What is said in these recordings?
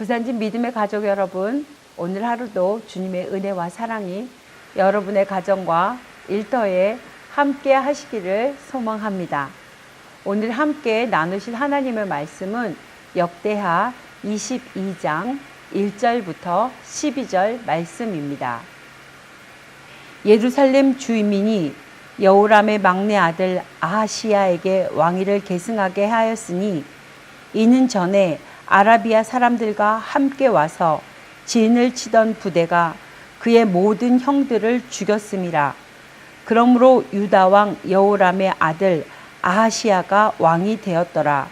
부산진 믿음의 가족 여러분, 오늘 하루도 주님의 은혜와 사랑이 여러분의 가정과 일터에 함께 하시기를 소망합니다. 오늘 함께 나누실 하나님의 말씀은 역대하 22장 1절부터 12절 말씀입니다. 예루살렘 주민이 여호람의 막내 아들 아하시야에게 왕위를 계승하게 하였으니 이는 전에 아라비아 사람들과 함께 와서 진을 치던 부대가 그의 모든 형들을 죽였음이라. 그러므로 유다 왕 여호람의 아들 아하시야가 왕이 되었더라.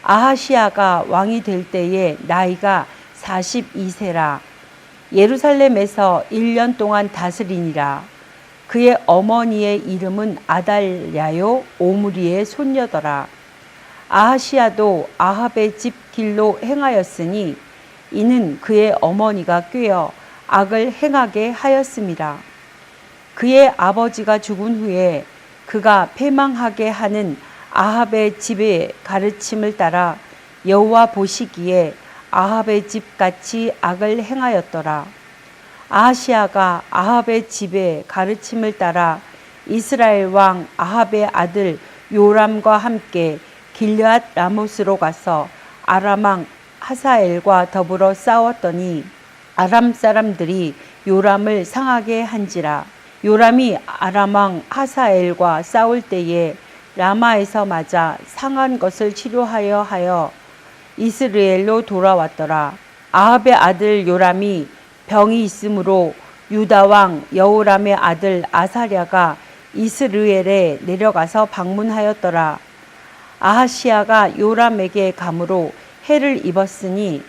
아하시야가 왕이 될 때에 나이가 42세라. 예루살렘에서 1년 동안 다스리니라. 그의 어머니의 이름은 아달랴요 오므리의 손녀더라. 아하시야도 아합의 집 길로 행하였으니 이는 그의 어머니가 꾀어 악을 행하게 하였음이라. 그의 아버지가 죽은 후에 그가 패망하게 하는 아합의 집의 가르침을 따라 여호와 보시기에 아합의 집같이 악을 행하였더라. 아하시야가 아합의 집의 가르침을 따라 이스라엘 왕 아합의 아들 요람과 함께 길르앗 라못으로 가서 아람 왕 하사엘과 더불어 싸웠더니 아람 사람들이 요람을 상하게 한지라. 요람이 아람 왕 하사엘과 싸울 때에 라마에서 맞아 상한 것을 치료하여 이스라엘로 돌아왔더라. 아합의 아들 요람이 병이 있으므로 유다 왕 여호람의 아들 아사랴가 이스라엘에 내려가서 방문하였더라. 아하시야가 요람에게 감으로 해를 입었으니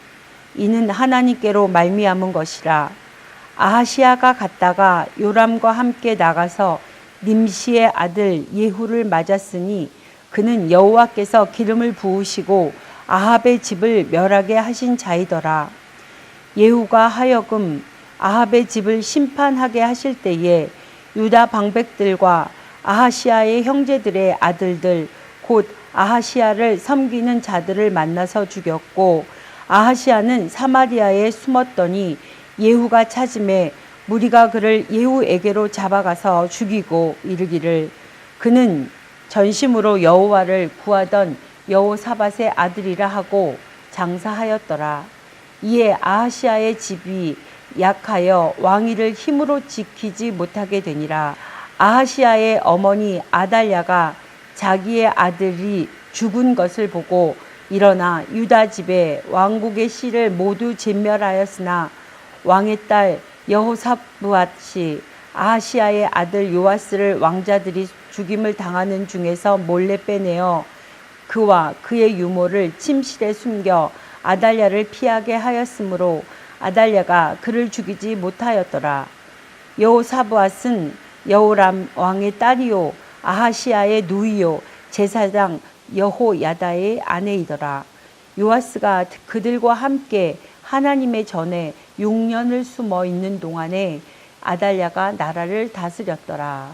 이는 하나님께로 말미암은 것이라. 아하시야가 갔다가 요람과 함께 나가서 님시의 아들 예후를 맞았으니 그는 여호와께서 기름을 부으시고 아합의 집을 멸하게 하신 자이더라. 예후가 하여금 아합의 집을 심판하게 하실 때에 유다 방백들과 아하시야의 형제들의 아들들 곧 아하시야를 섬기는 자들을 만나서 죽였고 아하시야는 사마리아에 숨었더니 예후가 찾음에 무리가 그를 예후에게로 잡아가서 죽이고 이르기를 그는 전심으로 여호와를 구하던 여호사밧의 아들이라 하고 장사하였더라. 이에 아하시야의 집이 약하여 왕위를 힘으로 지키지 못하게 되니라. 아하시야의 어머니 아달랴가 자기의 아들이 죽은 것을 보고 일어나 유다 집에 왕국의 씨를 모두 진멸하였으나 왕의 딸 여호사밧이 아하시야의 아들 요아스를 왕자들이 죽임을 당하는 중에서 몰래 빼내어 그와 그의 유모를 침실에 숨겨 아달랴를 피하게 하였으므로 아달랴가 그를 죽이지 못하였더라. 여호사밧은 여호람 왕의 딸이요 아하시야의 누이요 제사장 여호야다의 아내이더라. 요아스가 그들과 함께 하나님의 전에 6년을 숨어 있는 동안에 아달랴가 나라를 다스렸더라.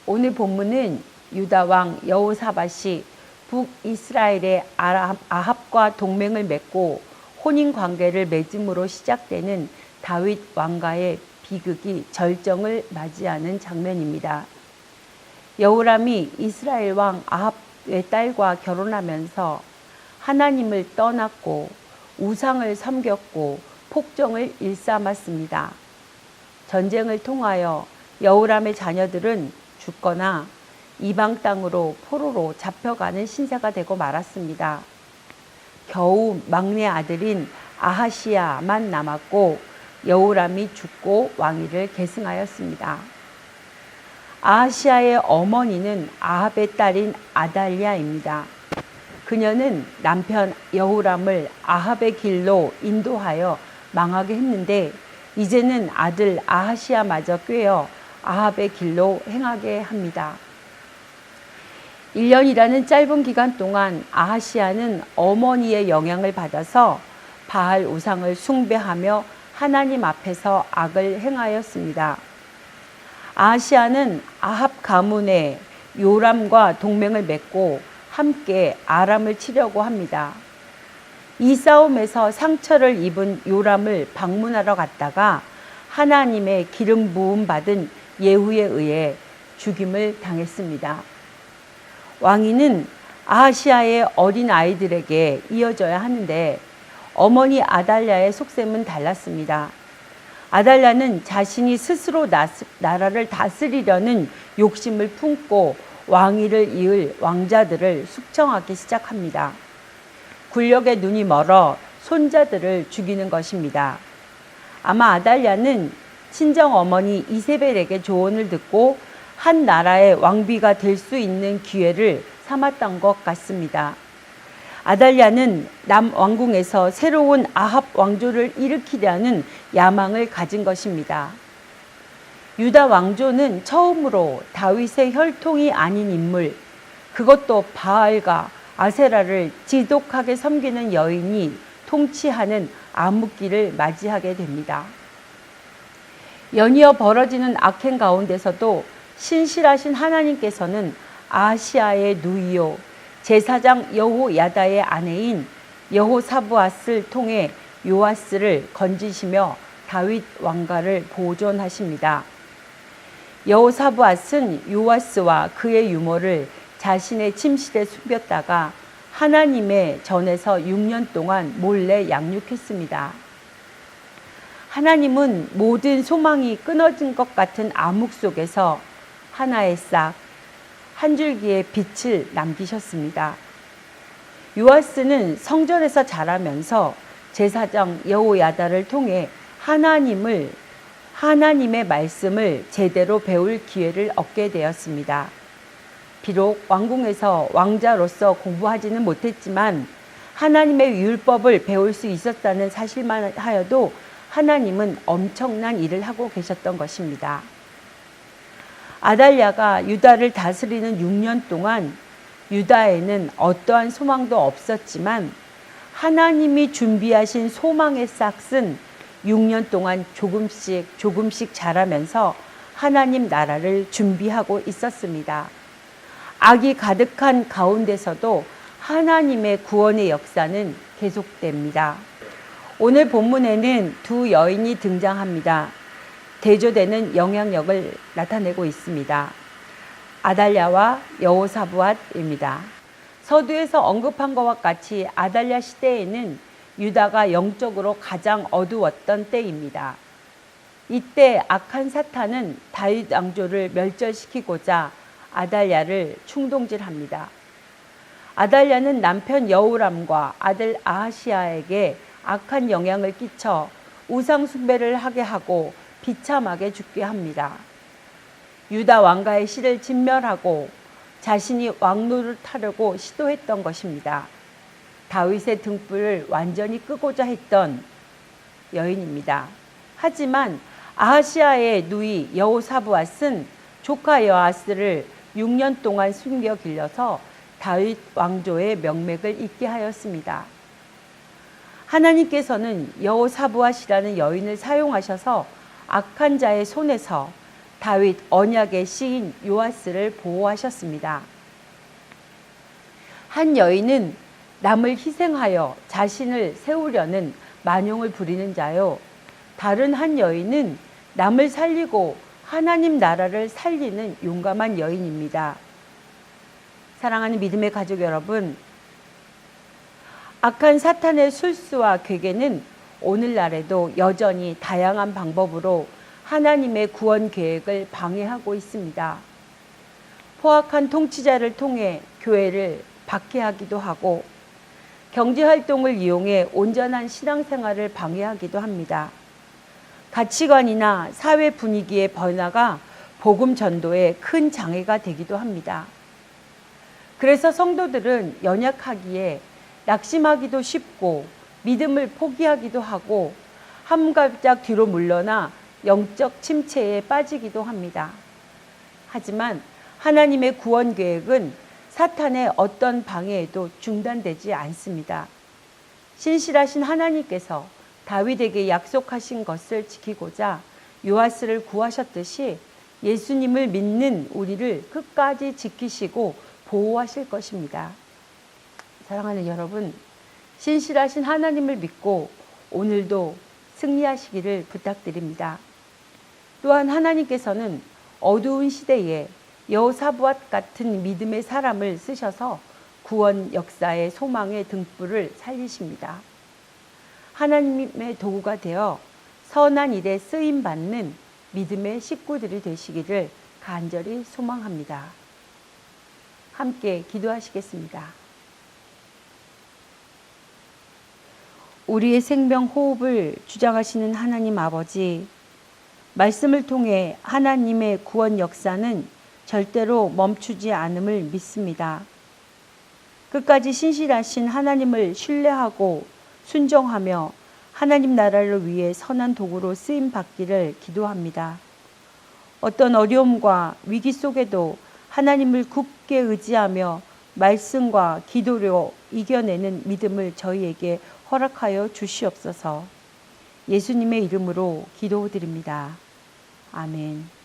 오늘 본문은 유다 왕 여호사밧이 북이스라엘의 아합과 동맹을 맺고 혼인 관계를 맺음으로 시작되는 다윗 왕가의 비극이 절정을 맞이하는 장면입니다. 여호람이 이스라엘 왕 아합의 딸과 결혼하면서 하나님을 떠났고 우상을 섬겼고 폭정을 일삼았습니다. 전쟁을 통하여 여호람의 자녀들은 죽거나 이방 땅으로 포로로 잡혀가는 신세가 되고 말았습니다. 겨우 막내 아들인 아하시야만 남았고 여호람이 죽고 왕위를 계승하였습니다. 아하시야의 어머니는 아합의 딸인 아달랴입니다. 그녀는 남편 여호람을 아합의 길로 인도하여 망하게 했는데 이제는 아들 아하시야마저 꾀어 아합의 길로 행하게 합니다. 1년이라는 짧은 기간 동안 아하시야는 어머니의 영향을 받아서 바알 우상을 숭배하며 하나님 앞에서 악을 행하였습니다. 아하시야는 아합 가문의 요람과 동맹을 맺고 함께 아람을 치려고 합니다. 이 싸움에서 상처를 입은 요람을 방문하러 갔다가 하나님의 기름 부음 받은 예후에 의해 죽임을 당했습니다. 왕위는 아하시아의 어린 아이들에게 이어져야 하는데 어머니 아달랴의 속셈은 달랐습니다. 아달랴는 자신이 스스로 나라를 다스리려는 욕심을 품고 왕위를 이을 왕자들을 숙청하기 시작합니다. 군력에 눈이 멀어 손자들을 죽이는 것입니다. 아마 아달랴는 친정 어머니 이세벨에게 조언을 듣고 한 나라의 왕비가 될 수 있는 기회를 삼았던 것 같습니다. 아달랴는 남왕궁에서 새로운 아합 왕조를 일으키려는 야망을 가진 것입니다. 유다 왕조는 처음으로 다윗의 혈통이 아닌 인물, 그것도 바알과 아세라를 지독하게 섬기는 여인이 통치하는 암흑기를 맞이하게 됩니다. 연이어 벌어지는 악행 가운데서도 신실하신 하나님께서는 아하시아의 누이요 제사장 여호야다의 아내인 여호사부앗을 통해 요아스를 건지시며 다윗 왕가를 보존하십니다. 여호사부앗은 요아스와 그의 유모를 자신의 침실에 숨겼다가 하나님의 전에서 6년 동안 몰래 양육했습니다. 하나님은 모든 소망이 끊어진 것 같은 암흑 속에서 하나의 싹, 한 줄기의 빛을 남기셨습니다. 요아스는 성전에서 자라면서 제사장 여호야다를 통해 하나님의 말씀을 제대로 배울 기회를 얻게 되었습니다. 비록 왕궁에서 왕자로서 공부하지는 못했지만 하나님의 율법을 배울 수 있었다는 사실만 하여도 하나님은 엄청난 일을 하고 계셨던 것입니다. 아달랴가 유다를 다스리는 6년 동안 유다에는 어떠한 소망도 없었지만 하나님이 준비하신 소망의 싹은 6년 동안 조금씩 자라면서 하나님 나라를 준비하고 있었습니다. 악이 가득한 가운데서도 하나님의 구원의 역사는 계속됩니다. 오늘 본문에는 두 여인이 등장합니다. 대조되는 영향력을 나타내고 있습니다. 아달랴와 여호사부앗입니다. 서두에서 언급한 것과 같이 아달랴 시대에는 유다가 영적으로 가장 어두웠던 때입니다. 이때 악한 사탄은 다윗 왕조를 멸절시키고자 아달랴를 충동질합니다. 아달랴는 남편 여호람과 아들 아하시아에게 악한 영향을 끼쳐 우상 숭배를 하게 하고 비참하게 죽게 합니다. 유다 왕가의 씨를 진멸하고 자신이 왕노를 타려고 시도했던 것입니다. 다윗의 등불을 완전히 끄고자 했던 여인입니다. 하지만 아하시아의 누이 여호사부앗은 조카 여아스를 6년 동안 숨겨 길러서 다윗 왕조의 명맥을 잇게 하였습니다. 하나님께서는 여호사부앗이라는 여인을 사용하셔서 악한 자의 손에서 다윗 언약의 씨인 요아스를 보호하셨습니다. 한 여인은 남을 희생하여 자신을 세우려는 만용을 부리는 자요, 다른 한 여인은 남을 살리고 하나님 나라를 살리는 용감한 여인입니다. 사랑하는 믿음의 가족 여러분, 악한 사탄의 술수와 괴계는 오늘날에도 여전히 다양한 방법으로 하나님의 구원 계획을 방해하고 있습니다. 포악한 통치자를 통해 교회를 박해하기도 하고 경제활동을 이용해 온전한 신앙생활을 방해하기도 합니다. 가치관이나 사회 분위기의 변화가 복음 전도에 큰 장애가 되기도 합니다. 그래서 성도들은 연약하기에 낙심하기도 쉽고 믿음을 포기하기도 하고 한 발짝 뒤로 물러나 영적 침체에 빠지기도 합니다. 하지만 하나님의 구원 계획은 사탄의 어떤 방해에도 중단되지 않습니다. 신실하신 하나님께서 다윗에게 약속하신 것을 지키고자 요아스를 구하셨듯이 예수님을 믿는 우리를 끝까지 지키시고 보호하실 것입니다. 사랑하는 여러분, 신실하신 하나님을 믿고 오늘도 승리하시기를 부탁드립니다. 또한 하나님께서는 어두운 시대에 여호사밧 같은 믿음의 사람을 쓰셔서 구원 역사의 소망의 등불을 살리십니다. 하나님의 도구가 되어 선한 일에 쓰임받는 믿음의 식구들이 되시기를 간절히 소망합니다. 함께 기도하시겠습니다. 우리의 생명 호흡을 주장하시는 하나님 아버지, 말씀을 통해 하나님의 구원 역사는 절대로 멈추지 않음을 믿습니다. 끝까지 신실하신 하나님을 신뢰하고 순종하며 하나님 나라를 위해 선한 도구로 쓰임 받기를 기도합니다. 어떤 어려움과 위기 속에도 하나님을 굳게 의지하며 말씀과 기도로 이겨내는 믿음을 저희에게 허락하여 주시옵소서. 예수님의 이름으로 기도드립니다. 아멘.